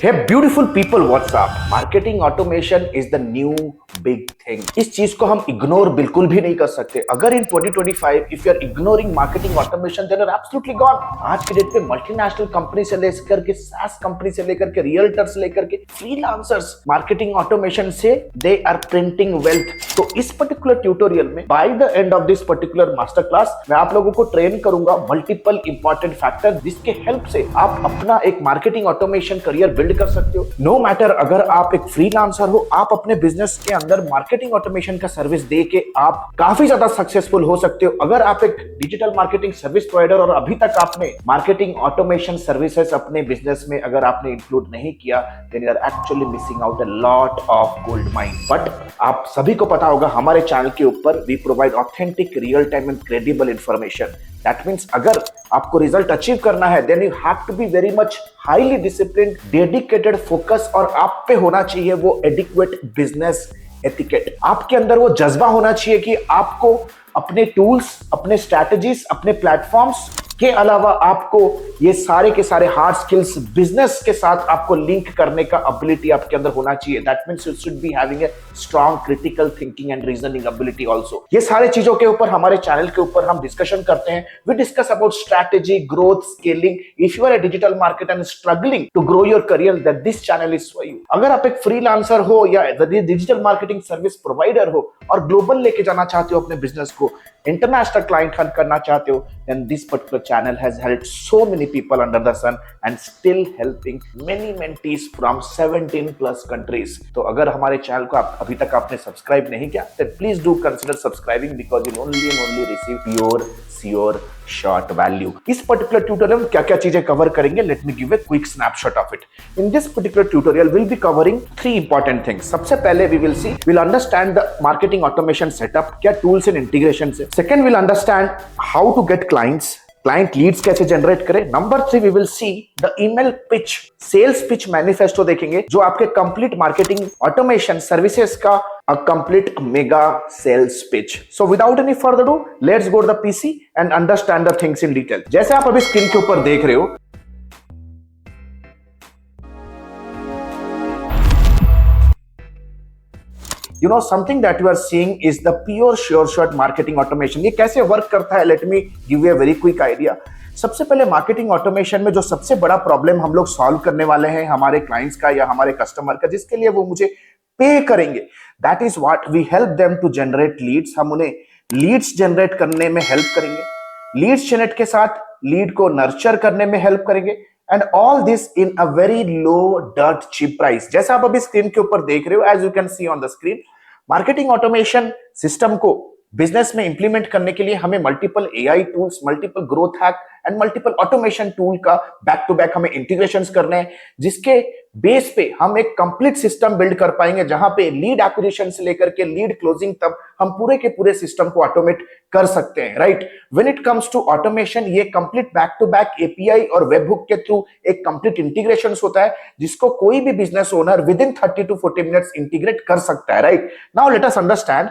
Hey beautiful people, what's up? Marketing automation is the new big thing. इस चीज को हम इग्नोर बिल्कुल भी नहीं कर सकते. अगर in 2025 if you are ignoring marketing automation then you're absolutely gone. आज की डेट पे मल्टीनेशनल कंपनी से लेकर के SaaS कंपनी से लेकर के रियल्टर्स लेकर के फ्रीलांसर्स मार्केटिंग ऑटोमेशन से दे आर प्रिंटिंग वेल्थ. तो इस पर्टिकुलर ट्यूटोरियल में by the end of this particular master class मैं आप लोगों को ट्रेन करूंगा मल्टीपल इंपॉर्टेंट फैक्टर जिसके हेल्प से आप अपना एक मार्केटिंग ऑटोमेशन करियर बिल्ड कर सकते हो. नो मैटर अगर आप एक फ्रीलांसर हो, आप अपने बिजनेस के अंदर मार्केटिंग ऑटोमेशन का सर्विस दे के आप काफी ज्यादा सक्सेसफुल हो सकते हो. अगर आप एक डिजिटल मार्केटिंग सर्विस प्रोवाइडर और अभी तक आपने मार्केटिंग ऑटोमेशन सर्विसेज अपने बिजनेस में अगर आपने इंक्लूड नहीं किया then you are actually missing out a lot of gold mine. But आप सभी को पता होगा हमारे चैनल के ऊपर we provide authentic real time and credible information. That means अगर आपको रिजल्ट अचीव करना है then you have to be very much highly disciplined, dedicated, focus और आप पे होना चाहिए वो adequate business etiquette. आपके अंदर वो जज्बा होना चाहिए कि आपको अपने टूल्स, अपने स्ट्रैटेजीज, अपने प्लेटफॉर्म्स के अलावा आपको ये सारे के सारे हार्ड स्किल्स बिजनेस के साथ आपको लिंक करने का एबिलिटी आपके अंदर होना चाहिए. That means you should be having a strong critical thinking and reasoning ability also. ये सारे चीजों के ऊपर हमारे चैनल के ऊपर हम डिस्कशन करते हैं. We discuss about strategy, growth, scaling. If you are a digital marketer and struggling to grow your career that this channel is for you. अगर आप एक फ्रीलांसर हो या डिजिटल मार्केटिंग सर्विस प्रोवाइडर हो और ग्लोबल लेके जाना चाहते हो अपने बिजनेस को, इंटरनेशनल क्लाइंट हंट करना चाहते हो, then this particular channel has helped so many people under the sun and still helping many mentees from 17 plus countries. तो अगर हमारे चैनल को आप अभी तक आपने सब्सक्राइब नहीं किया then please do consider subscribing because you'll only and only receive your short value. इस particular tutorial में क्या-क्या चीजें कवर करेंगे? Let me give a quick snapshot of it. In this particular tutorial, we'll be covering three important things. सबसे पहले we'll understand the marketing automation setup, क्या tools and integration से. Second, we'll understand how to get clients. Client leads कैसे generate करें. Number 3 we will see the email pitch, sales pitch manifesto देखेंगे जो आपके complete marketing automation services का a complete mega sales pitch. So without any further do let's go to the PC and understand the things in detail. जैसे आप अभी screen के ऊपर देख रहे हो, you know something that you are seeing is the pure sure shot marketing automation. ये कैसे वर्क करता है? Let me give you a very quick idea. सबसे पहले मार्केटिंग ऑटोमेशन में जो सबसे बड़ा प्रॉब्लम हम लोग सॉल्व करने वाले हैं हमारे क्लाइंट्स का या हमारे कस्टमर का, जिसके लिए वो मुझे पे करेंगे, that is what we help them to generate leads. हम उन्हें लीड्स जनरेट करने में हेल्प करेंगे, लीड्स जनरेट के साथ लीड को नर्चर करने में हेल्प करेंगे, and all this in a very low dirt cheap price. जैसा आप अभी स्क्रीन के ऊपर देख रहे हो, as you can see on the screen, marketing automation system को बिजनेस में इंप्लीमेंट करने के लिए हमें multiple AI tools, multiple growth hack and multiple automation tool का बैक टू बैक हमें इंटीग्रेशंस करने हैं, जिसके बेस पे हम एक कंप्लीट सिस्टम बिल्ड कर पाएंगे जहां पे लीड एक्विजिशन से लेकर के लीड क्लोजिंग तक हम पूरे के पूरे सिस्टम को ऑटोमेट कर सकते हैं. Right, when it comes to automation, ये complete back to back API और वेब हुक के थ्रू एक कंप्लीट इंटीग्रेशन होता है जिसको कोई भी business owner within 30 to 40 minutes integrate कर सकता है. Right, now let us understand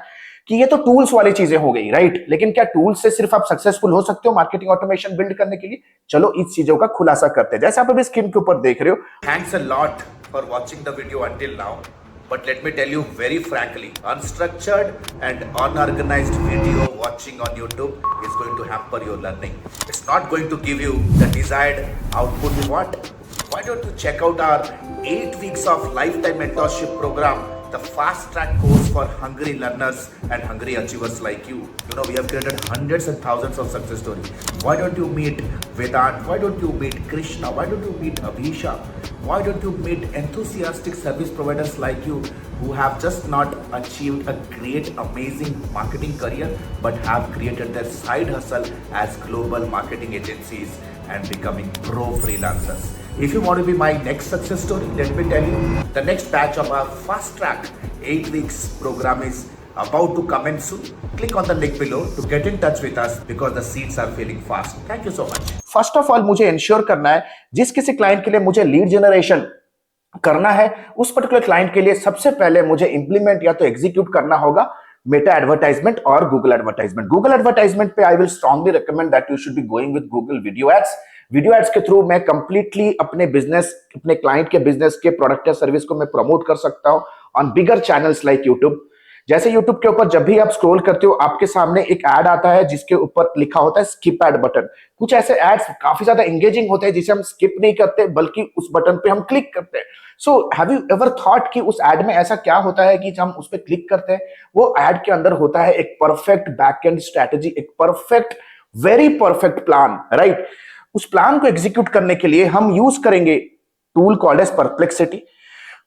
कि ये तो टूल्स वाली चीजें हो गई. राइट, लेकिन क्या टूल्स से सिर्फ आप सक्सेसफुल हो सकते हो मार्केटिंग ऑटोमेशन बिल्ड करने के लिए? चलो इस चीजों का खुलासा करते हैं. जैसे आप अभी स्क्रीन के ऊपर देख रहे हो, thanks a lot for watching the video until now, but let me tell you very frankly, unstructured and unorganized video watching on YouTube is going to hamper your learning. It's not going to give you the desired output you want. Why don't you check out our 8 weeks of lifetime mentorship program, the fast track course for hungry learners and hungry achievers like you. You know, we have created hundreds and thousands of success stories. Why don't you meet Vedant? Why don't you meet Krishna? Why don't you meet Abhisha? Why don't you meet enthusiastic service providers like you who have just not achieved a great, amazing marketing career, but have created their side hustle as global marketing agencies and becoming pro freelancers. If you want to be my next success story, let me tell you, the next batch of our fast track 8 weeks program is about to commence soon. Click on the link below to get in touch with us because the seats are filling fast. Thank you so much. First of all, मुझे ensure करना है जिस किसी client के लिए मुझे lead generation करना है, उस पर्टिकुलर क्लाइंट के लिए सबसे पहले मुझे इंप्लीमेंट या तो एग्जीक्यूट करना होगा मेटा एडवर्टाइजमेंट और गूगल एडवर्टाइजमेंट. गूगल एडवर्टाइजमेंट पे I will strongly recommend that you should be going with Google video ads. Video ads के थ्रू मैं कंप्लीटली अपने बिजनेस, अपने क्लाइंट के बिजनेस के प्रोडक्ट या सर्विस को मैं प्रमोट कर सकता हूं on bigger channels like YouTube. जैसे YouTube के ऊपर जब भी आप स्क्रॉल करते हो आपके सामने एक एड आता है जिसके ऊपर लिखा होता है स्किप एड बटन। कुछ ऐसे एड्स काफी ज्यादा एंगेजिंग होते हैं जिसे हम स्किप नहीं करते बल्कि उस बटन पे हम क्लिक करते हैं। So have you ever thought कि उस एड में ऐसा क्या होता है कि जब हम उस पर क्लिक करते हैं वो एड के अंदर होता है एक परफेक्ट बैकएंड स्ट्रेटेजी, एक perfect, very perfect plan, right. उस प्लान को एग्जीक्यूट करने के लिए हम यूज करेंगे tool called as Perplexity.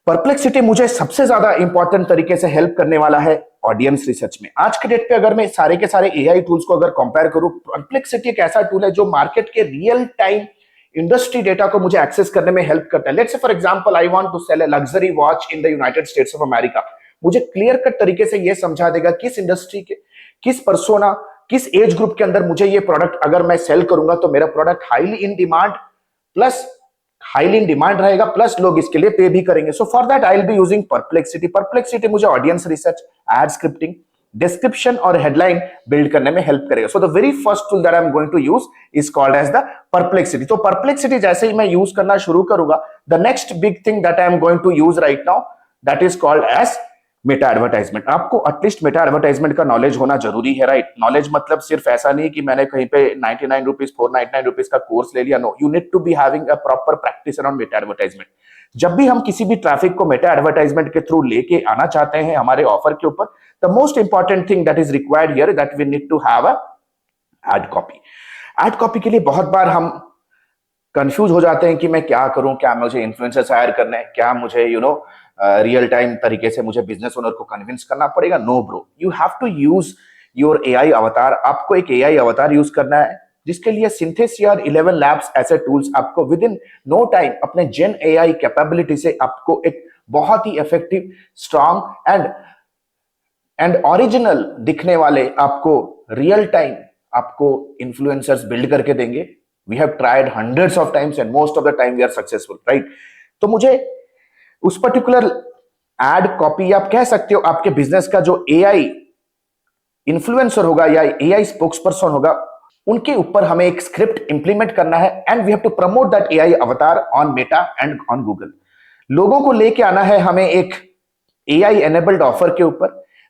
Perplexity मुझे सबसे ज्यादा इंपॉर्टेंट तरीके से हेल्प करने वाला है ऑडियंस रिसर्च में। आज के डेट पे अगर मैं सारे के सारे एआई टूल्स को अगर कंपेयर करूं, परप्लेक्सिटी एक ऐसा टूल है जो मार्केट के रियल टाइम इंडस्ट्री डेटा को मुझे एक्सेस करने में हेल्प करता है। Let's say for example I want to sell a luxury watch in the United States of America. मुझे क्लियर कट तरीके से यह समझा देगा किस इंडस्ट्री के, किस पर्सोना, किस एज ग्रुप के अंदर मुझे ये प्रोडक्ट अगर मैं सेल करूंगा तो मेरा प्रोडक्ट हाईली इन डिमांड रहेगा, प्लस लोग इसके लिए पे भी करेंगे। So for that I will be using Perplexity. Perplexity मुझे audience research, ad scripting, description और हेडलाइन बिल्ड करने में हेल्प करेगा। So the very first tool that I am going to use is called as the Perplexity. तो Perplexity जैसे ही मैं use करना शुरू करूंगा, the next big thing that I am going to use right now that is called as Meta advertisement. आपको at least Meta advertisement का knowledge होना जरूरी है, राइट। नॉलेज मतलब सिर्फ ऐसा नहीं कि मैंने कहीं पे 99 रुपीज 499 रुपीज का कोर्स ले लिया। No, you need to be having a proper practice around Meta advertisement. जब भी हम किसी भी ट्रैफिक को मेटा एडवर्टाइजमेंट के थ्रू लेके आना चाहते हैं हमारे ऑफर के ऊपर, the most important thing that is required here that we need to have a ad copy. Ad copy के लिए बहुत बार हम कंफ्यूज हो जाते हैं कि मैं क्या करूं, क्या मुझे इन्फ्लुएंसर्स हायर करना है, क्या मुझे रियल टाइम तरीके से मुझे बिजनेस ओनर को कन्विंस करना पड़ेगा। No bro, you have to use your AI avatar. आपको एक एआई अवतार यूज करना है जिसके लिए सिंथेसिया और 11 लैब्स ऐसे टूल्स आपको विद इन नो टाइम अपने जेन एआई कैपेबिलिटी से आपको एक बहुत ही इफेक्टिव, स्ट्रांग एंड ओरिजिनल दिखने वाले आपको रियल टाइम आपको इन्फ्लुएंसर्स बिल्ड करके देंगे। We have tried hundreds of times and most of the time we are successful, right. तो मुझे उस पर्टिकुलर एड कॉपी, आप कह सकते हो आपके बिजनेस का जो एआई इन्फ्लुएंसर होगा या एआई स्पोक्सपर्सन होगा, उनके ऊपर हमें एक स्क्रिप्ट इंप्लीमेंट करना है and we have to promote that AI avatar on Meta and on Google. लोगों को लेके आना है हमें एक एआई एनेबल्ड ऑफर के ऊपर।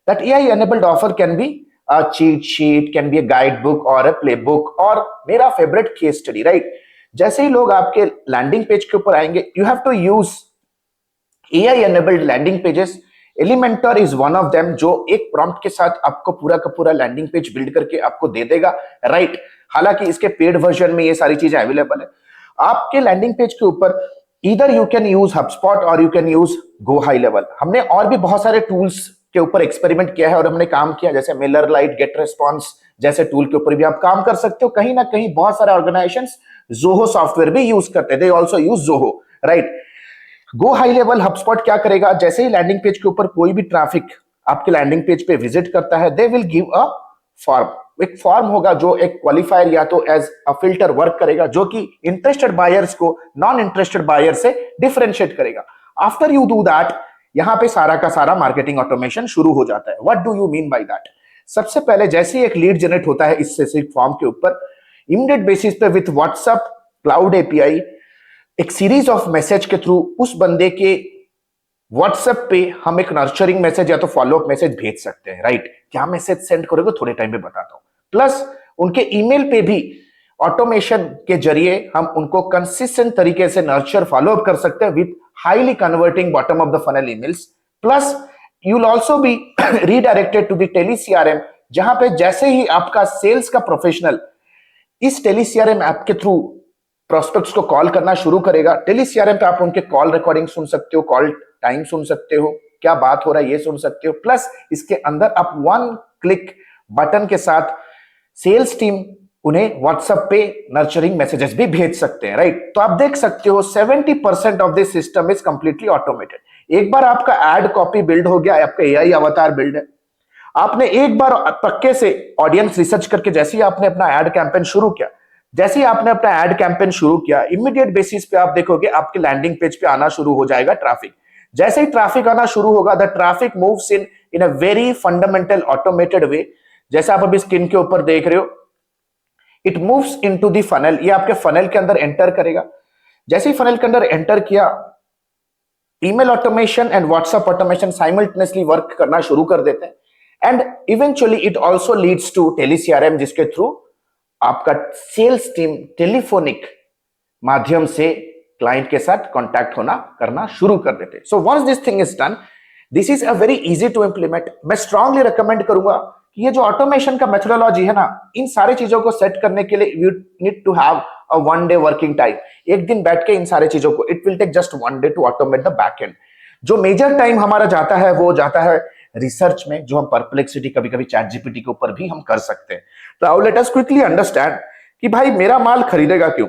That AI enabled offer can be a cheat sheet, can be a guidebook or a playbook और मेरा फेवरेट केस स्टडी, राइट। जैसे ही लोग आपके लैंडिंग पेज के ऊपर आएंगे, you have to use AI enabled landing pages. Elementor is one of them जो एक प्रॉम्प्ट के साथ आपको पूरा का पूरा लैंडिंग पेज बिल्ड करके आपको दे देगा, राइट। हालांकि इसके पेड वर्जन में ये सारी चीजें अवेलेबल है। आपके लैंडिंग पेज के ऊपर इधर यू कैन यूज हबस्पॉट और you can use go high level. हमने और भी बहुत सारे टूल्स के ऊपर एक्सपेरिमेंट किया है और हमने काम किया, जैसे मिलर लाइट, गेट रेस्पॉन्स जैसे टूल के ऊपर भी आप काम कर सकते हो। कहीं ना कहीं बहुत सारे ऑर्गेनाइजेशंस जोहो सॉफ्टवेयर भी यूज करते हैं, they also use Zoho, right. Go high level HubSpot क्या करेगा, जैसे ही लैंडिंग पेज के ऊपर कोई भी ट्रैफिक आपके लैंडिंग पेज पे विजिट करता है, they will give a form. एक फॉर्म होगा जो एक क्वालिफायर या तो एज अ फिल्टर वर्क करेगा, जो कि इंटरेस्टेड बायर्स को नॉन इंटरेस्टेड बायर से डिफरेंशिएट करेगा। आफ्टर यू डू दैट, यहां पे सारा का सारा मार्केटिंग ऑटोमेशन शुरू हो जाता है। What do you mean by that? सबसे पहले जैसे ही एक लीड जनरेट होता है इस स्पेसिफिक फॉर्म के ऊपर, इमीडिएट बेसिस पे विथ व्हाट्सएप क्लाउड एपीआई एक सीरीज ऑफ मैसेज के थ्रू उस बंदे के व्हाट्सएप पे हम एक नर्चरिंग मैसेज या तो फॉलोअप मैसेज भेज सकते हैं, राइट। क्या मैसेज सेंड करोगे थोड़े टाइम में बताता हूं। प्लस उनके ईमेल पे भी ऑटोमेशन के जरिए हम उनको कंसिस्टेंट तरीके से नर्चर फॉलोअप कर सकते हैं with highly converting bottom of the funnel emails. Plus you'll also be redirected to the tele CRM, जहां पे जैसे ही आपका सेल्स का प्रोफेशनल इस टेली सीआरएम ऐप के थ्रू प्रोस्पेक्ट्स को कॉल करना शुरू करेगा। टेली सीआरएम पे आप उनके कॉल रिकॉर्डिंग सुन सकते हो, कॉल टाइम सुन सकते हो, क्या बात हो रहा है ये सुन सकते हो। प्लस इसके अंदर आप वन क्लिक बटन के साथ सेल्स टीम उन्हें व्हाट्सएप पे नर्चरिंग मैसेजेस भी भेज सकते हैं, राइट। तो आप देख सकते हो 70% of this system is completely automated. एक बार आपका एड कॉपी बिल्ड हो गया, आपका एआई अवतार बिल्ड है, आपने एक बार पक्के से ऑडियंस रिसर्च करके जैसे ही आपने अपना एड कैंपेन शुरू किया, जैसे ही आपने अपना एड कैंपेन शुरू किया, इमीडिएट बेसिस पे आप देखोगे आपके लैंडिंग पेज पे आना शुरू हो जाएगा ट्रैफिक। जैसे ही ट्रैफिक आना शुरू होगा, the traffic moves in a very fundamental automated way. जैसे आप अभी स्क्रीन के ऊपर देख रहे हो, it moves into the funnel, ये आपके फनल के अंदर एंटर करेगा। जैसे ही फनल के अंदर एंटर किया, email automation and WhatsApp automation simultaneously work करना शुरू कर देते हैं, and eventually it also leads to tele CRM, जिसके थ्रू आपका सेल्स टीम टेलीफोनिक माध्यम से क्लाइंट के साथ कांटेक्ट होना करना शुरू कर देते हैं। So once this thing is done, this is a very easy to implement. मैं स्ट्रांगली रिकमेंड करूंगा कि ये जो ऑटोमेशन का मेथोडोलॉजी है ना, इन सारी चीजों को सेट करने के लिए you need to have a 1 day working time. एक दिन बैठ के इन सारे चीजों को, it will take just 1 day to automate the back end. जो मेजर टाइम हमारा जाता है वो जाता है रिसर्च में, जो हम परप्लेक्सिटी, कभी कभी चैट जीपीटी के ऊपर भी हम कर सकते हैं। तो now let us quickly understand कि भाई मेरा माल खरीदेगा क्यों।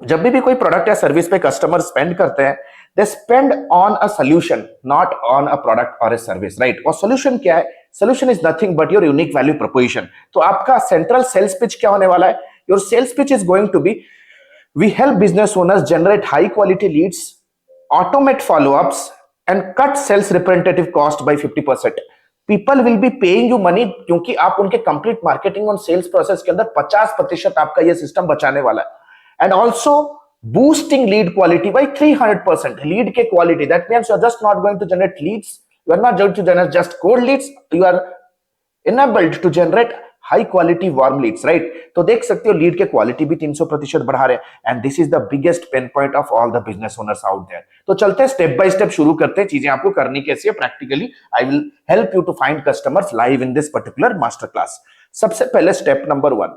जब भी कोई प्रोडक्ट या सर्विस पे कस्टमर स्पेंड करते हैं, they spend on a solution, not on a product और अ सर्विस, राइट। और सोल्यूशन क्या है? Solution is nothing but your unique value proposition. तो आपका सेंट्रल सेल्स पिच क्या होने वाला है? Your sales pitch is going to be, we help business owners generate high quality leads, automate follow-ups and cut sales representative cost by 50%. People will be paying you money क्योंकि आप उनके complete marketing और sales process के अंदर 50% आपका ये system बचाने वाला है। And also boosting lead quality by 300%. Lead के quality, that means you are just not going to generate leads, you are not going to generate just cold leads, you are enabled to generate high quality warm leads, right. तो देख सकते हो lead के quality भी 300% बढ़ा रहे हैं, and this is the biggest pain point of all the business owners out there. तो चलते हैं स्टेप बाय स्टेप, शुरू करते हैं चीजें आपको करनी कैसी है practically. I will help you to find customers live in this particular master class. सबसे पहले स्टेप नंबर 1,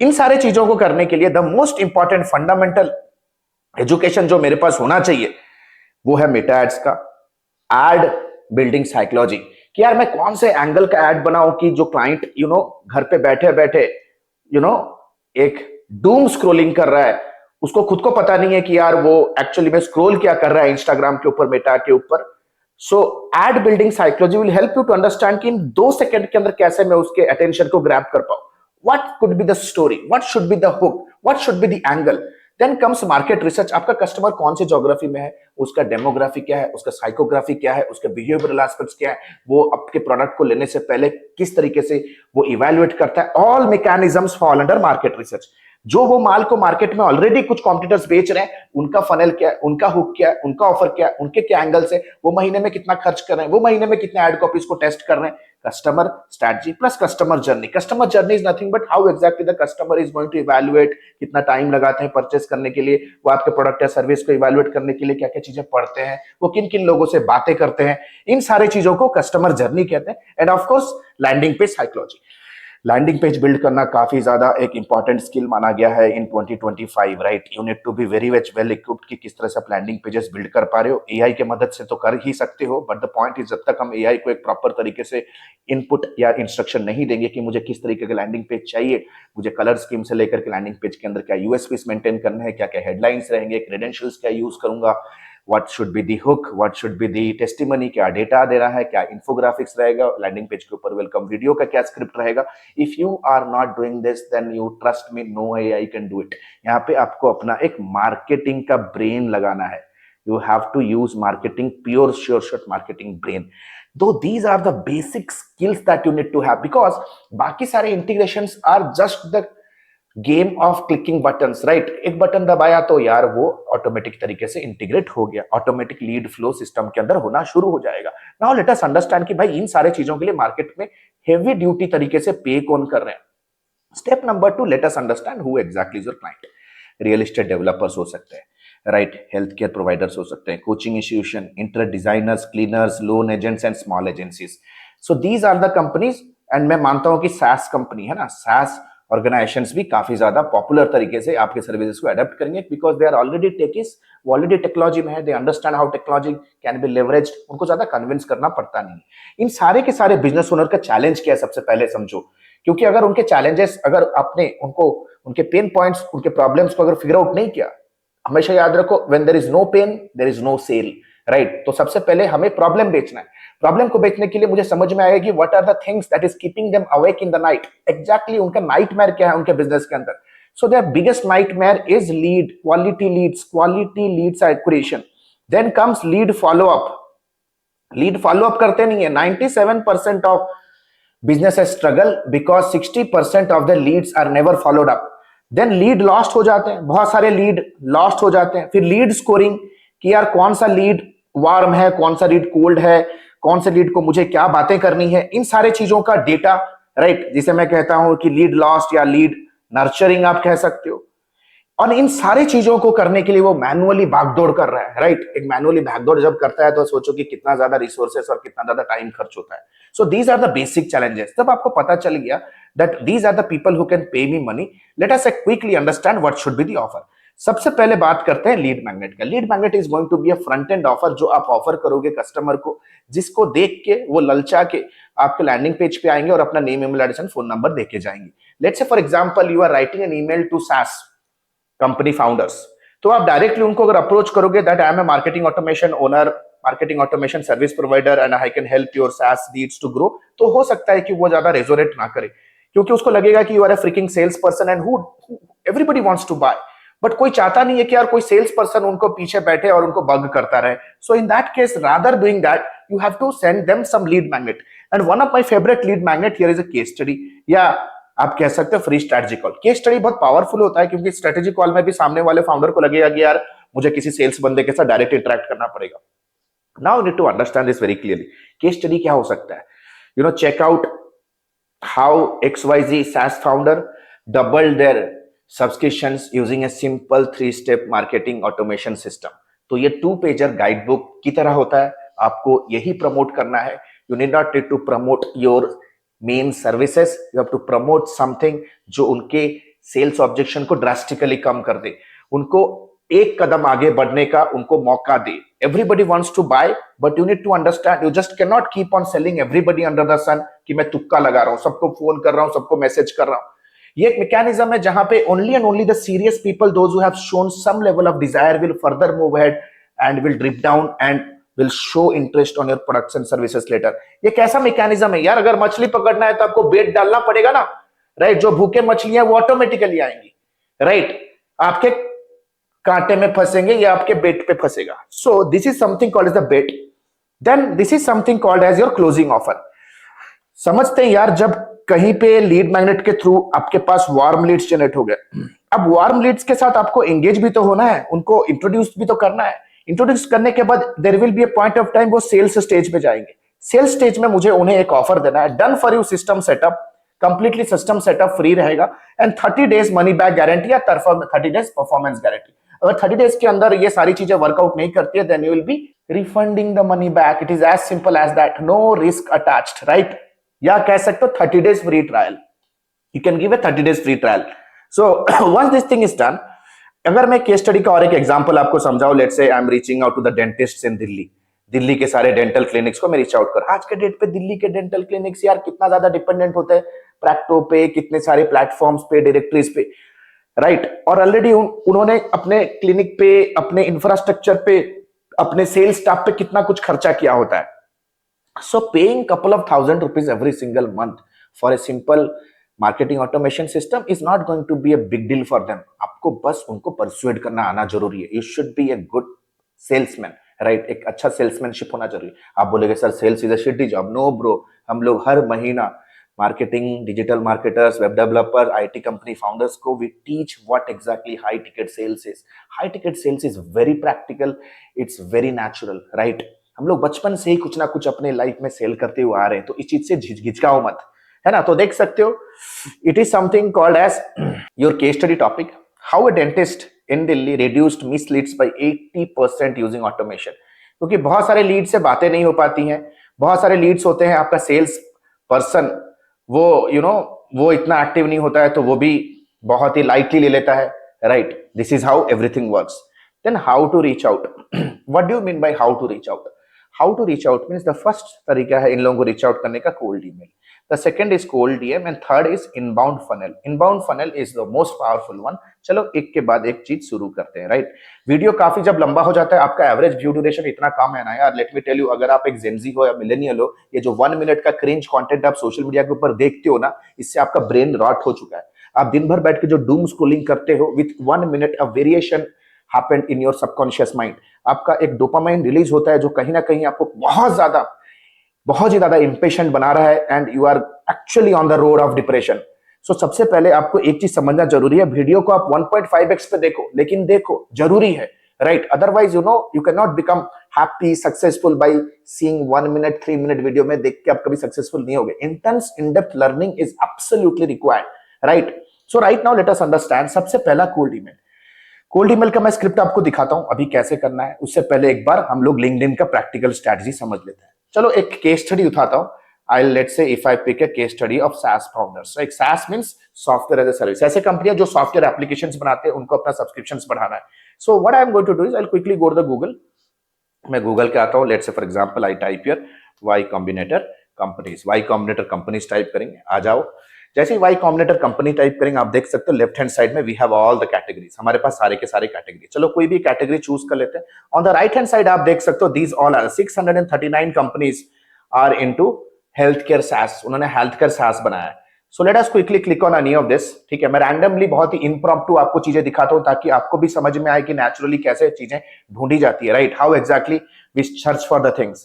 इन सारे चीजों को करने के लिए the most important fundamental education जो मेरे पास होना चाहिए वो है मेटा एड्स का एड बिल्डिंग साइकोलॉजी। कि यार मैं कौन से एंगल का एड बनाऊं कि जो क्लाइंट घर पे बैठे बैठे एक डूम स्क्रोलिंग कर रहा है, उसको खुद को पता नहीं है कि यार वो एक्चुअली में स्क्रोल क्या कर रहा है इंस्टाग्राम के ऊपर, मेटा के ऊपर। So ad building psychology will help you to understand कि इन 2 सेकंड के अंदर कैसे मैं उसके अटेंशन को ग्रैब कर पाऊं। What could be the story, what should be the hook, what should be the angle. Then comes market research. आपका कस्टमर कौन सी ज्योग्राफी में है, उसका डेमोग्राफी क्या है, उसका साइकोग्राफी क्या है, उसके बिहेवियरल एस्पेक्ट्स क्या है, वो आपके प्रोडक्ट को लेने से पहले किस तरीके से वो इवैल्यूएट करता है। All mechanisms fall under market research. जो वो माल को मार्केट में ऑलरेडी कुछ कॉम्पिटिटर्स बेच रहे हैं, उनका फनल क्या है, उनका हुक क्या है, उनका ऑफर क्या है, उनके क्या एंगल से, वो महीने में कितना खर्च कर रहे हैं, वो महीने में कितने एड कॉपीज को टेस्ट कर रहे हैं। Customer strategy plus customer journey. Customer journey is nothing but how exactly the customer is going to evaluate, कितना टाइम लगाते हैं परचेस करने के लिए, वो आपके प्रोडक्ट या सर्विस को इवैल्यूएट करने के लिए क्या क्या चीजें पढ़ते हैं, वो किन किन लोगों से बातें करते हैं। इन सारी चीजों को कस्टमर जर्नी कहते हैं। And of course landing page psychology. Landing page build करना काफी ज्यादा एक इंपॉर्टेंट स्किल माना गया है in 2025, right. You need to be very well equipped कि किस तरह से आप लैंडिंग पेजेस बिल्ड कर पा रहे हो। एआई के मदद से तो कर ही सकते हो, बट द पॉइंट इज जब तक हम एआई को एक प्रॉपर तरीके से इनपुट या इंस्ट्रक्शन नहीं देंगे कि मुझे किस तरीके का लैंडिंग पेज चाहिए, मुझे कलर स्कीम से लेकर के लैंडिंग पेज के अंदर क्या यूएसपीस मेंटेन करने हैं, क्या क्या हेडलाइंस रहेंगे, क्रेडेंशियल्स क्या यूज करूंगा, what should be the hook, what should be the testimony, क्या डेटा दे रहा है, क्या इंफोग्राफिक्स रहेगा, लैंडिंग पेज के ऊपर वेलकम वीडियो का क्या स्क्रिप्ट रहेगा। If you are not doing this then you trust me, no AI can do it. यहाँ पे आपको अपना एक मार्केटिंग का ब्रेन लगाना है। You have to use marketing, pure sure shot marketing brain. Though these are the basic skills that you need to have, because बाकी सारे integrations are just the game of clicking buttons, right. एक button दबाया तो यार वो automatic तरीके से integrate हो गया, ऑटोमेटिक लीड फ्लो सिस्टम के अंदर होना शुरू हो जाएगा। नाउ लेट अस अंडरस्टैंड कि भाई इन सारे चीजों के लिए मार्केट में हेवी ड्यूटी तरीके से पे कौन कर रहे हैं। Step number 2, late us understand who exactly is your client. Real estate developers हो सकते हैं, राइट, हेल्थ केयर प्रोवाइडर्स हो सकते हैं, coaching institution, internet designers, cleaners, loan agents and small agencies. So these are the companies. And मैं मानता हूं कि SaaS कंपनी है ना, SaaS ऑर्गेनाइजेशंस भी काफी ज्यादा पॉपुलर तरीके से आपके सर्विसेज को अडॉप्ट करेंगे, बिकॉज दे आर ऑलरेडी टेकिस, वो ऑलरेडी टेक्नोलॉजी में है, they understand how technology can be leveraged, उनको ज्यादा कन्विंस करना पड़ता नहीं। इन सारे के सारे बिजनेस ओनर का चैलेंज क्या है सबसे पहले समझो, क्योंकि अगर उनके चैलेंजेस, अगर आपने उनको उनके पेन पॉइंट्स, उनके प्रॉब्लम्स को अगर फिगर आउट नहीं किया, हमेशा याद रखो when there is no pain there is no sale, right. तो सबसे पहले हमें प्रॉब्लम बेचना है। प्रॉब्लम को बेचने के लिए मुझे समझ में आएगा कि what are the things that is keeping them awake in the night. Exactly उनका नाइटमेयर क्या है उनके बिजनेस के अंदर। So their biggest nightmare is lead, quality leads acquisition. Then comes lead follow up. Lead follow up करते नहीं है। 97% of business has struggle because 60% of the leads are never followed up. Then lead lost हो जाते हैं, बहुत सारे lead lost हो जाते हैं. फिर लीड स्कोरिंग कि यार कौन सा लीड वार्म है, कौन सा लीड कोल्ड है, कौन से लीड को मुझे क्या बातें करनी है, इन सारे चीजों का डेटा, राइट, जिसे मैं कहता हूं कि लीड लॉस्ट या लीड नर्चरिंग आप कह सकते हो. और इन सारी चीजों को करने के लिए वो मैनुअली भागदौड़ कर रहा है, राइट. एक मैनुअली भागदौड़ जब करता है तो सोचो कि कितना ज्यादा रिसोर्सेस और कितना ज्यादा टाइम खर्च होता है. So these are the basic challenges. जब आपको पता चल गया that these are the people who can pay me money, let us quickly understand what should be the offer. सबसे पहले बात करते हैं लीड मैग्नेट का. Lead magnet is going to be a front end offer जो आप offer करोगे customer को, जिसको देख के वो ललचा के आपके लैंडिंग पेज पे आएंगे और अपना name, email address and phone number देके जाएंगे. Let's say for example you are writing an email to SaaS company founders, तो आप डायरेक्टली उनको अगर अप्रोच करोगे that I am a marketing automation owner, marketing automation service provider and I can help your SaaS leads to grow, तो हो सकता है कि वो ज्यादा रेजोनेट ना करे, क्योंकि उसको लगेगा कि you are a freaking sales person and who everybody wants to buy. But कोई चाहता नहीं है कि यार कोई सेल्स पर्सन उनको पीछे बैठे और उनको बग करता रहे. So in that case rather doing that you have to send them some lead magnet. And one of my favourite lead magnet here is a case study, या आप कह सकते हो free strategy call. Case study बहुत powerful होता है क्योंकि strategy call में भी सामने वाले फाउंडर को लगेगा कि यार मुझे किसी सेल्स बंदे के साथ डायरेक्ट इंटरेक्ट करना पड़ेगा. Now you need to understand this very clearly. Case study क्या हो सकता है? You know, check out how XYZ SaaS founder doubled their subscriptions using a simple 3-step marketing automation system. तो ये 2-पेजर गाइडबुक की तरह होता है. आपको यही प्रमोट करना है. You need not need to promote your main services, you have to promote something जो उनके सेल्स ऑब्जेक्शन को ड्रास्टिकली कम कर दे, उनको एक कदम आगे बढ़ने का उनको मौका दे. Everybody wants to buy but you need to understand you just can not keep on selling everybody under the sun कि मैं तुक्का लगा रहा हूं, सबको फोन कर रहा हूं, सबको मैसेज कर रहा हूं. ये एक मैकेनिज्म है जहां पे only and only the serious people, those who have shown some level of desire, will further move ahead and will drip down and will show interest on your products and services later. ये कैसा mechanism है यार? अगर मछली पकड़ना है तो आपको बेट डालना पड़ेगा ना, राइट. जो भूखे मछलियां वो ऑटोमेटिकली आएंगी, राइट. आपके कांटे में फंसेंगे या आपके बेट पे फंसेगा. So this is something called as the bet. Then this is something called as your closing offer. समझते हैं यार, जब कहीं पे लीड मैग्नेट के थ्रू आपके पास वार्म लीड्स जनरेट हो गए, अब वार्म लीड्स के साथ आपको एंगेज भी तो होना है, उनको इंट्रोड्यूस भी तो करना है. इंट्रोड्यूस करने के बाद there will be a point of time वो सेल्स स्टेज पे जाएंगे. सेल्स स्टेज में मुझे उन्हें एक ऑफर देना है. Done for you system setup, completely system setup free रहेगा and 30 days money back guarantee या 30 डेज परफॉर्मेंस गारंटी. अगर 30 डेज के अंदर ये सारी चीजें वर्कआउट नहीं करती है then you will be refunding the money back. It is as simple as that. No risk attached, right. या कह सकते हो 30 days free trial. You can give a 30 days free trial. So once this thing is done, अगर मैं case study का और एक example आपको समझाऊं, let's say I am reaching out to the dentists in Delhi. Delhi के सारे डेंटल क्लिनिक्स को मैं रीच आउट कर. आज के डेट पे दिल्ली के डेंटल क्लिनिक्स यार कितना ज्यादा डिपेंडेंट होते हैं प्रैक्टो पे, कितने सारे प्लेटफॉर्म्स पे, डायरेक्टरीज पे, राइट. और ऑलरेडी उन्होंने अपने क्लिनिक पे, अपने इंफ्रास्ट्रक्चर पे, अपने सेल्स स्टाफ पे कितना कुछ खर्चा किया होता है. सो paying couple of thousand rupees every single month for a simple marketing automation system is not going to be a big deal for them. आपको बस उनको परसुएड करना आना जरूरी है. You should be a good salesman, right. एक अच्छा salesmanship होना जरूरी है. आप बोलेगे sir sales is a shitty job. No bro, हम लोग हर महीना marketing, digital marketers, web developer, IT company founders को we teach what exactly high ticket sales is. High ticket sales is very practical, it's very natural, right. हम लोग बचपन से ही कुछ ना कुछ अपने लाइफ में सेल करते हुए आ रहे हैं, तो इस चीज से झिझकिचाओ मत, है ना. तो देख सकते हो, it is something called as your case study topic, how a dentist in Delhi reduced miss leads by 80% using automation. क्योंकि बहुत सारे लीड से बातें नहीं हो पाती हैं, बहुत सारे लीड्स होते हैं, आपका सेल्स पर्सन वो वो इतना एक्टिव नहीं होता है, तो वो भी बहुत ही लाइटली ले लेता है, right. This is how everything works. Then how to reach out. What do you mean by how to reach out? How to reach out means the first तरीका है इन लोगों को रीच आउट करने का cold email. The second is cold DM and third is inbound funnel. Inbound funnel is the most powerful one. चलो एक के बाद एक चीज शुरू करते हैं, राइट. वीडियो काफी जब लंबा हो जाता है, आपका एवरेज व्यू ड्यूरेशन इतना कम है ना यार. लेट मी टेल यू, अगर आप एक जेनजी हो या मिलेनियल हो, ये जो 1 मिनट का क्रिंज कंटेंट आप सोशल मीडिया के ऊपर देखते हो ना, इससे आपका ब्रेन रॉट हो चुका है. आप दिन भर बैठ के जो डूम स्क्रॉलिंग करते हो, with 1 minute a variation happened in your subconscious mind. आपका एक डोपामाइन रिलीज होता है जो कहीं ना कहीं आपको बहुत ही ज्यादा इंपेशेंट बना रहा है and you are actually on the road of depression. So सबसे पहले आपको एक चीज समझना जरूरी है, वीडियो को आप 1.5x पे देखो, लेकिन देखो जरूरी है, right? Otherwise you can not become happy successful by seeing 1 minute 3 minute video में देख के आप कभी सक्सेसफुल नहीं होगे। Intense in depth learning is absolutely required, right? So right now let us understand सबसे पहला कोल्ड ईमेल। कोल्ड ईमेल का मैं स्क्रिप्ट आपको दिखाता हूं अभी कैसे करना है। उससे पहले एक बार हम लोग लिंक्डइन का प्रैक्टिकल स्ट्रेटजी समझ लेते हैं। चलो एक केस स्टडी उठाता हूं। I'll let's say if I pick a case study of SaaS founders. Like SaaS means software as a service. ऐसे कंपनियां जो सॉफ्टवेयर एप्लीकेशंस बनाते हैं उनको अपना सब्सक्रिप्शंस बढ़ाना है। So what I'm going to do is I'll quickly go to the Google. मैं गूगल के आता हूँ। Let's say for example I type here Y Combinator companies. Y Combinator companies type करेंगे, आ जाओ। जैसे ही वाई कॉम्बिनेटर कंपनी टाइप करेंगे आप देख सकते हो लेफ्ट हैंड साइड में we have all the categories. हमारे पास सारे के सारे कैटेगरी। चलो कोई भी कैटेगरी चूज कर लेते हैं। On the right hand side आप देख सकते हो these all are 639 companies are into health care SaaS। उन्होंने हेल्थ केयर SaaS बनाया है। So let us quickly click on any of this. ठीक है, मैं रैंडमली बहुत ही इम्प्रॉम्प्टू आपको चीजें दिखाता हूं ताकि आपको भी समझ में आए कि नेचुरली कैसे चीजें ढूंढी जाती है, right? How exactly we search for the things.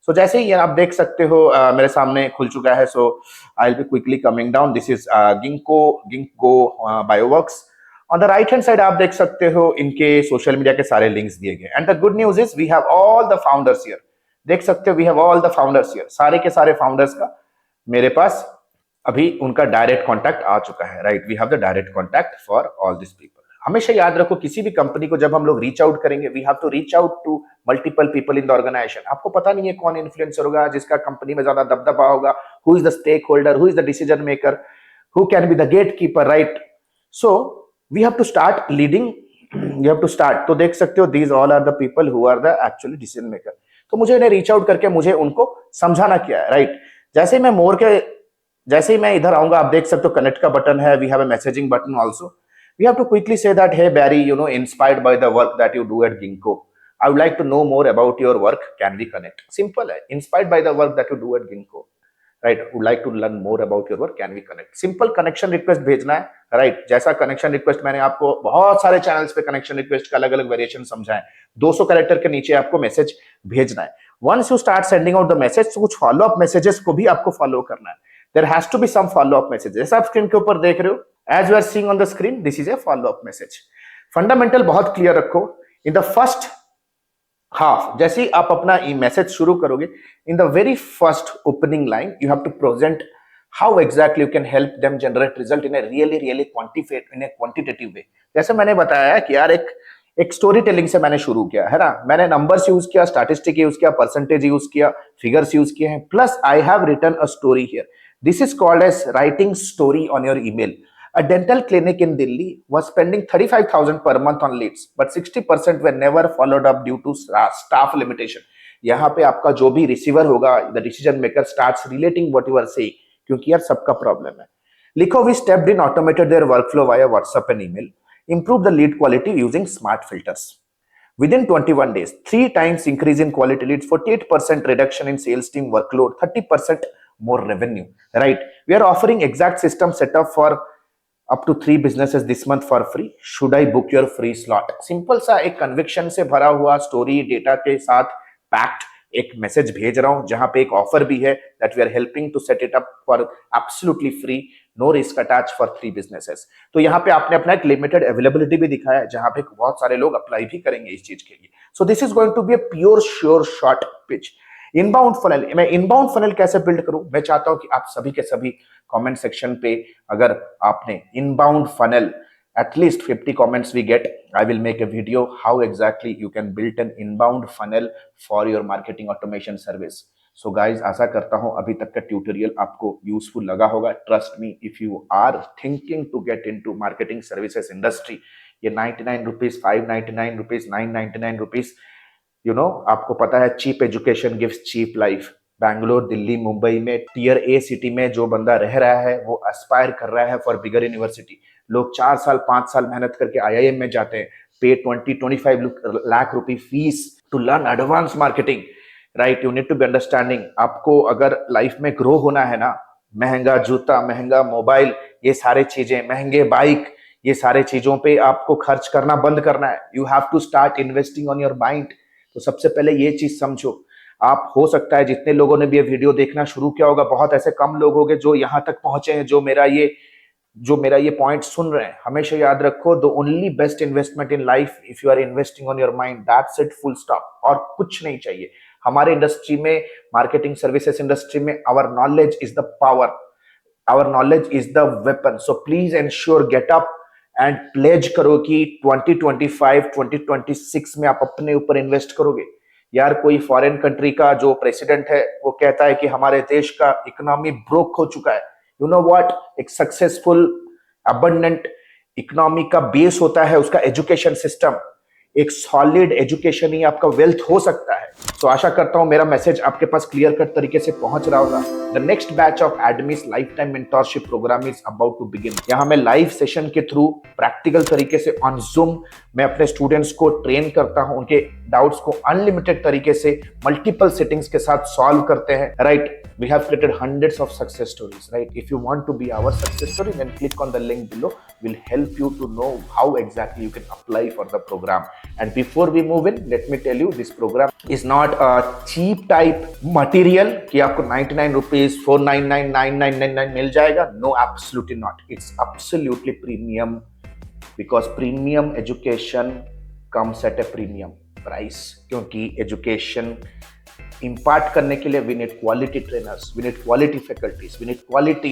So जैसे ही आप देख सकते हो मेरे सामने खुल चुका है। So I will be quickly coming down. This is Ginkgo Bioworks. On the right hand side आप देख सकते हो इनके सोशल मीडिया के सारे लिंक्स दिए गए। And the good news is we have all the founders here. देख सकते हो we have all the founders here. सारे के सारे फाउंडर्स का मेरे पास अभी उनका डायरेक्ट कॉन्टैक्ट आ चुका है, right? We have the direct contact for all this people. हमेशा याद रखो किसी भी कंपनी को जब हम लोग रीच आउट करेंगे we have to reach out to multiple people in the organization. आपको पता नहीं है कौन इन्फ्लुएंसर होगा जिसका कंपनी में ज्यादा दबदबा होगा, who is the stakeholder, who is the decision maker, who can be the gatekeeper, right? So we have to start leading, you have to start. तो देख सकते हो these all are the people who are the actually decision maker. तो मुझे इन्हें reach out करके मुझे उनको समझाना क्या है, राइट? जैसे ही मैं इधर आऊंगा आप देख सकते हो कनेक्ट का बटन है। We have a messaging button also. We have to quickly say that hey Barry, inspired by the work that you do at Ginkgo, I would like to know more about your work, can we connect? Simple है, inspired by the work that you do at Ginkgo, right? Would like to learn more about your work, can we connect? Simple connection request भेजना है, right? जैसा connection request मैंने आपको बहुत सारे channels पे connection request का अलग अलग वेरिएशन समझाए। 200 कैरेक्टर के नीचे आपको मैसेज भेजना है। Once you start sending out the message तो कुछ फॉलो अप मैसेजेस को भी आपको फॉलो करना है। There has to be some follow-up message. जैसा आप स्क्रीन के ऊपर देख रहे हो, as you are seeing on the screen, this is a follow-up message. Fundamental बहुत क्लियर रखो। इन द फर्स्ट हाफ जैसे ही आप अपना मैसेज शुरू करोगे, in the very first opening line you have to present how exactly you can help them generate result in a really quantitative way. जैसे मैंने बताया कि यार एक स्टोरी टेलिंग से मैंने शुरू किया है ना। मैंने नंबर्स यूज किया, स्टैटिस्टिक यूज किया, परसेंटेज यूज किया, फिगर्स यूज किए हैं, plus I have written a story here. This is called as writing story on your email. A dental clinic in Delhi was spending 35,000 per month on leads, but 60% were never followed up due to staff limitation. यहाँ पे आपका जो भी receiver होगा, the decision maker starts relating what you are saying, क्योंकि यार सबका problem है। लिखो we stepped in, automated their workflow via WhatsApp and email, improved the lead quality using smart filters. Within 21 days, 3 times increase in quality leads, 48% reduction in sales team workload, 30% more revenue, right? We are offering exact system setup for up to 3 businesses this month for free. Should I book your free slot? Simple सा एक conviction से भरा हुआ story data के साथ packed एक message भेज रहा हूं जहां पे एक ऑफर भी है that we are helping to set it up for absolutely free, no risk attach for 3 businesses. तो यहाँ पे आपने अपना एक लिमिटेड अवेलेबिलिटी भी दिखाया है जहां पे बहुत सारे लोग अप्लाई भी करेंगे इस चीज के लिए। So this is going to be a pure sure short pitch. Inbound funnel, मैं इनबाउंड फनल कैसे बिल्ड करूं? मैं चाहता हूं कि आप सभी के सभी कमेंट सेक्शन पे अगर आपने inbound funnel at least 50 comments we get, I will make a video how exactly you can build an inbound funnel for your marketing automation service. So guys, आशा करता हूं अभी तक का ट्यूटोरियल आपको यूजफुल लगा होगा। Trust me, if you are thinking to get into marketing services industry, ये 99 rupees, 599 rupees, 999 rupees, आपको पता है cheap education gives cheap life. Bangalore, Delhi, Mumbai में टीयर ए सिटी में जो बंदा रह रहा है वो एस्पायर कर रहा है फॉर बिगर यूनिवर्सिटी। लोग 4 साल 5 साल मेहनत करके IIM में जाते हैं, पे 20-25 लाख रुपए fees to learn advance marketing, right? You need to be understanding. आपको अगर लाइफ में ग्रो होना है ना, महंगा जूता, महंगा मोबाइल, ये सारे चीजें, महंगे बाइक, ये सारे चीजों पे आपको खर्च करना बंद करना है। You have to start investing on your mind. तो सबसे पहले ये चीज समझो। आप हो सकता है जितने लोगों ने भी ये वीडियो देखना शुरू किया होगा, बहुत ऐसे कम लोग होंगे जो यहां तक पहुंचे हैं, जो मेरा ये पॉइंट सुन रहे हैं। हमेशा याद रखो, the only best investment in life if you are investing on your mind, that's it, full stop. और कुछ नहीं चाहिए। हमारे इंडस्ट्री में, मार्केटिंग सर्विसेज इंडस्ट्री में, our knowledge is the power, our knowledge is the weapon. So please ensure, get up and pledge करो कि 2025 2026 में आप अपने ऊपर इन्वेस्ट करोगे। यार, कोई फॉरेन कंट्री का जो प्रेसिडेंट है वो कहता है कि हमारे देश का इकोनॉमी ब्रोक हो चुका है। यू नो व्हाट, एक सक्सेसफुल अबंडेंट इकोनॉमी का बेस होता है उसका एजुकेशन सिस्टम। एक सॉलिड एजुकेशन ही आपका वेल्थ हो सकता है। तो आशा करता हूं मेरा मैसेज आपके पास क्लियर कट तरीके से पहुंच रहा होगा। The next batch of Edmis lifetime mentorship program is about to begin. यहां मैं लाइव सेशन के थ्रू प्रैक्टिकल तरीके से ऑन जूम मैं अपने स्टूडेंट्स को ट्रेन करता हूं, उनके डाउट्स को अनलिमिटेड तरीके से मल्टीपल सेटिंग्स के साथ सॉल्व करते हैं। Right, we have created hundreds of success stories, right? If you want to be our success story, then click on the link below. We'll help you to know how exactly you can apply for the program. And before we move in, let me tell you, this program is not a cheap type material कि आपको 99 rupees 499 मिल जाएगा। No, absolutely not. It's absolutely premium, because premium education comes at a premium price। क्योंकि education impart करने के लिए we need quality trainers, we need quality faculties, we need quality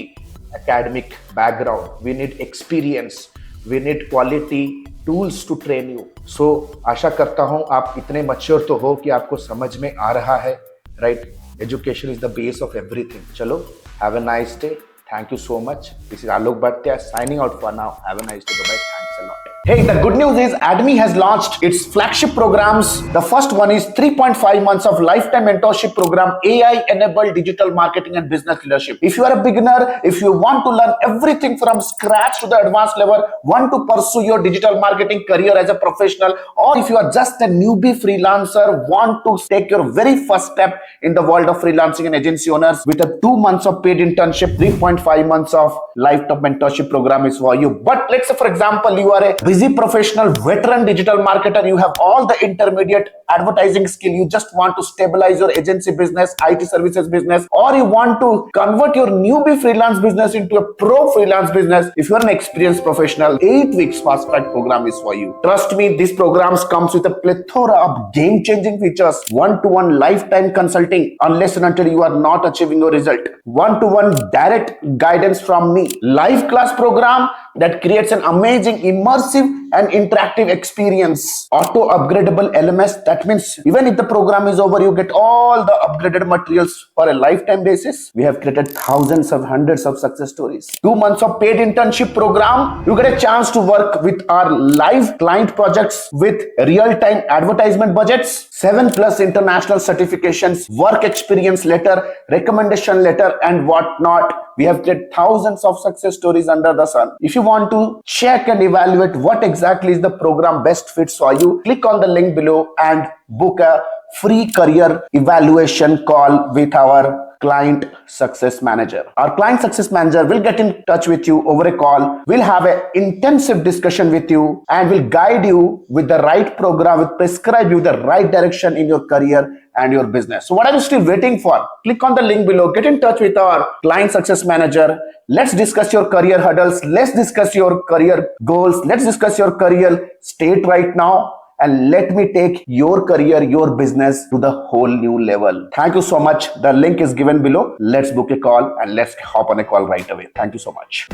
academic background, we need experience, we need quality tools to train you. So आशा करता हूं आप इतने mature तो हो कि आपको समझ में आ रहा है। Right, education is the base of everything. चलो, have a nice day, thank you so much. This is Alok Bhatia signing out for now. Have a nice day. Bye bye. Thanks a lot. Hey, the good news is ADMI has launched its flagship programs. The first one is 3.5 months of lifetime mentorship program, AI-enabled digital marketing and business leadership. If you are a beginner, if you want to learn everything from scratch to the advanced level, want to pursue your digital marketing career as a professional, or if you are just a newbie freelancer, want to take your very first step in the world of freelancing and agency owners, with a 2 months of paid internship, 3.5 months of lifetime mentorship program is for you. But let's say, for example, you are a busy professional, veteran digital marketer, you have all the intermediate advertising skill, you just want to stabilize your agency business, IT services business, or you want to convert your newbie freelance business into a pro freelance business. If you are an experienced professional, 8 weeks fast track program is for you. Trust me, this program comes with a plethora of game changing features, one-to-one lifetime consulting unless and until you are not achieving your result, one-to-one direct guidance from me, live class program that creates an amazing immersive and interactive experience, auto upgradable LMS. That means even if the program is over, you get all the upgraded materials for a lifetime basis. We have created thousands of hundreds of success stories. 2 months of paid internship program, you get a chance to work with our live client projects with real-time advertisement budgets, 7+ international certifications, work experience letter, recommendation letter, and whatnot. We have created thousands of success stories under the sun. If you want to check and evaluate what exactly is the program best fits for you, click on the link below and book a free career evaluation call with our client success manager. Our client success manager will get in touch with you over a call. We'll have an intensive discussion with you and will guide you with the right program, will prescribe you the right direction in your career and your business. So what are you still waiting for? Click on the link below, get in touch with our client success manager. Let's discuss your career hurdles. Let's discuss your career goals. Let's discuss your career state right now. And let me take your career, your business to the whole new level. Thank you so much. The link is given below. Let's book a call and let's hop on a call right away. Thank you so much.